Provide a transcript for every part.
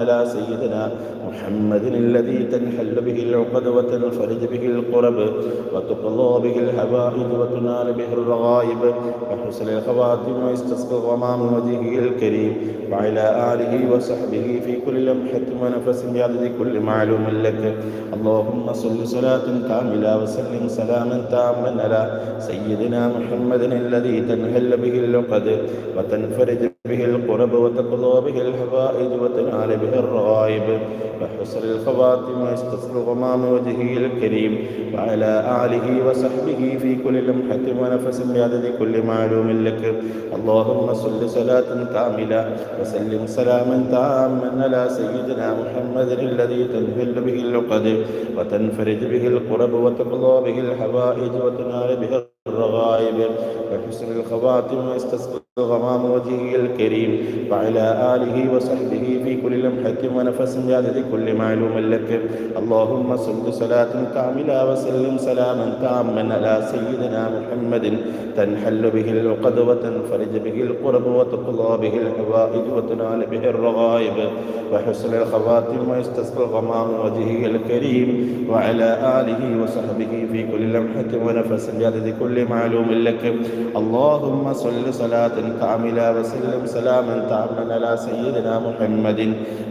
على سيدنا محمد الذي تنحل به العقد وتنفرج به القرب وتقضى به الحوائج وتنال به الرغائب وحسن الخواتم ويستسقى الغمام وجهه الكريم وعلى آله وصحبه في كل لمحة ونفس بعدد كل معلوم لك. اللهم صل صلاة كاملة وسلم سلاما تاما على سيدنا محمد الذي تنحل به العقد وتنفرج به القرب وتقضى به الحوائج وتنال به الرغائب وحسن الخواتم ويستسقى الغمام وجهه الكريم وعلى آله وصحبه في كل لمحة ونفس بعدد كل معلوم لك. اللهم صل صلاة كاملة وسلم سلاما تاما على سيدنا محمد الذي تنحل به العقد وتنفرج به القرب وتقضى به الحوائج وتنال به الرغائب وحسن الخواتم ويستسقى الغمام وجهه الكريم وعلى آله وصحبه في كل لمحة ونفس بعدد كل معلوم لك. اللهم صل صلاة كاملة وسلم سلاما تاما على سيدنا محمد تنحل به العقد وتنفرج به القرب وتقضى به الحوائج وتنال به الرغائب وحسن الخواتم ويستسقى الغمام وجهه الكريم وعلى آله وصحبه في كل لمحة ونفس بعدد كل معلوم لك. اللهم صل صلاة كاملة وسلم سلاما تاما على سيدنا محمد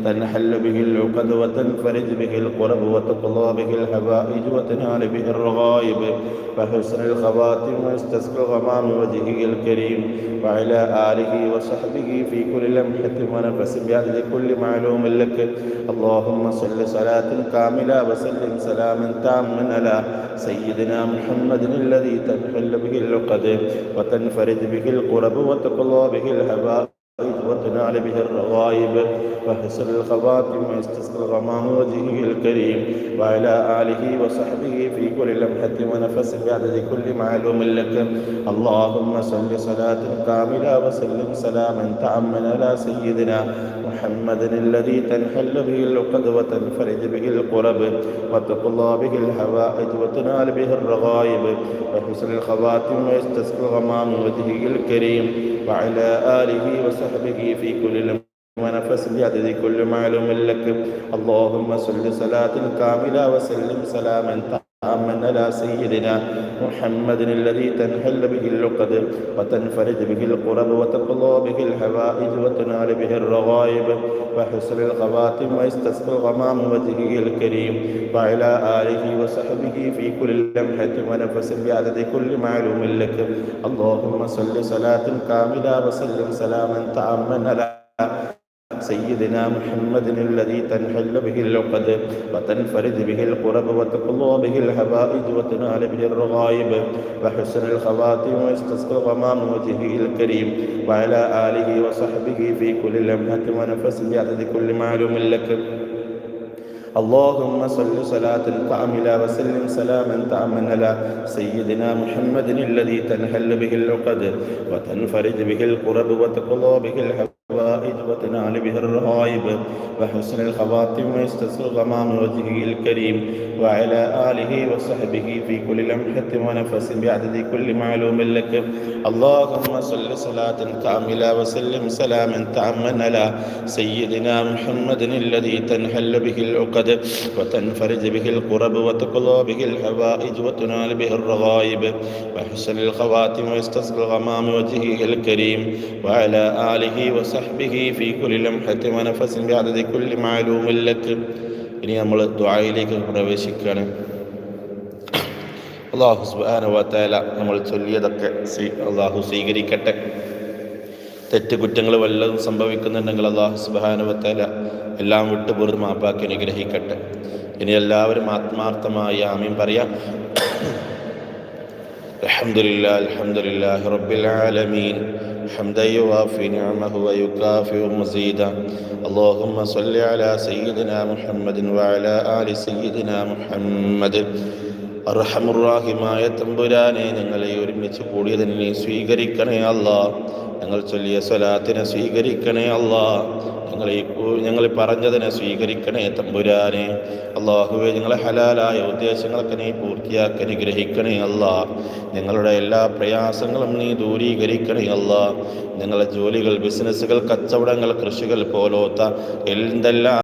تنحل به العقد وتنفرج به القرب وتقضى به الحوائج وتنال به الرغائب وحسن الخواتم ويستسقى الغمام وجهه الكريم وعلى آله وصحبه في كل لمحة ونفس بعدد كل معلوم لك. اللهم صل صلاة كاملة وسلم سلاما تاما على سيدنا محمد الذي تنحل به العقد وتنفرج به القرب وتقضى به الحوائج وتنال به الرغائب وحسن الخواتم ويستسقى الغمام وجهه الكريم وعلى آله وصحبه في كل لمحة ونفس بعدد كل معلوم لك. اللهم صل صلاة كاملة وسلم سلاما تاما على سيدنا محمد الذي تنحل به العقد وتنفرج به القرب وتقضى به الحوائج وتنال به الرغائب وحسن الخواتم ويستسقى الغمام وجهه الكريم وعلى آله وصحبه في كل لمحة ونفس بعدد كل معلوم لك. اللهم صل صلاة كاملة وسلم سلاما تاما على سيدنا محمد الذي تنحل به العقد وتنفرج به القرب وتقضى به الحوائج وتنال به الرغائب وحسن الخواتم ويستسقى الغمام وجهه الكريم وعلى آله وصحبه في كل لمحة ونفس بعدد كل معلوم لك. اللهم صل صلاة كاملة وسلم سلاما تاما على سيدنا محمد الذي تنحل به العقد وتنفرج به القرب وتقضى به الحوائج وتنال به الرغائب وحسن الخواتم ويستسقى الغمام وجهه الكريم وعلى آله وصحبه في كل لمحة ونفس بعدد كل معلوم لك. اللهم صل صلاة كاملة وسلم سلاما تاما على سيدنا محمد الذي تنحل به العقد وتنفرج به القرب وتقضى به الحوائج وتنال به الرغائب وحسن الخواتم ويستسقى الغمام وجهه الكريم وعلى آله وصحبه في كل لمحة ونفس بعدد كل معلوم لك. اللهم صل صلاة كاملة وسلم سلاما تاما على سيدنا محمد الذي تنحل به العقد وتنفرج به القرب وتقضى به الحوائج وتنال به الرغائب وحسن الخواتم ويستسقى الغمام وجهه الكريم وعلى آله وصحبه في كل لمحة ونفس بعدد كل معلوم لك. ഇനി നമ്മൾ ദുആയിലേക്ക് പ്രവേശിക്കുകയാണ്. അല്ലാഹു സുബ്ഹാനഹു വ തആല നമ്മൾ ചൊല്ലിയതൊക്കെ അല്ലാഹു സ്വീകരിക്കട്ടെ. തെറ്റുകുറ്റങ്ങൾ വല്ലതും സംഭവിക്കുന്നുണ്ടെങ്കിൽ അല്ലാഹു സുബ്ഹാനഹു വ തആല എല്ലാം വിട്ട് പുറത്ത് മാപ്പാക്കി അനുഗ്രഹിക്കട്ടെ. ഇനി എല്ലാവരും ആത്മാർത്ഥമായി ആമീൻ പറയാം. അൽഹംദുലില്ലാഹി അൽഹംദുലില്ലാഹി റബ്ബിൽ ആലമീൻ حمدا يوافي نعمه ويكافئ مزيدا. اللهم صل على سيدنا محمد وعلى آل سيدنا محمد. അർഹമുറാഹിമായ തമ്പുരാനെ, ഞങ്ങളെ ഒരുമിച്ച് കൂടിയതിനെ നീ സ്വീകരിക്കണേ അല്ലാ. ഞങ്ങൾ ചൊല്ലിയ സ്വലാത്തിനെ സ്വീകരിക്കണേ അല്ലാ. ഞങ്ങൾ പറഞ്ഞതിനെ സ്വീകരിക്കണേ തമ്പുരാനെ. അല്ലാഹുവേ, ഞങ്ങളെ ഹലാലായ ഉദ്ദേശങ്ങളൊക്കെ നീ പൂർത്തിയാക്കി അനുഗ്രഹിക്കണേ അല്ലാ. ഞങ്ങളുടെ എല്ലാ പ്രയാസങ്ങളും നീ ദൂരീകരിക്കണേ അല്ലാ. ഞങ്ങളുടെ ജോലികൾ, ബിസിനസ്സുകൾ, കച്ചവടങ്ങൾ, കൃഷികൾ പോലോത്ത എന്തെല്ലാം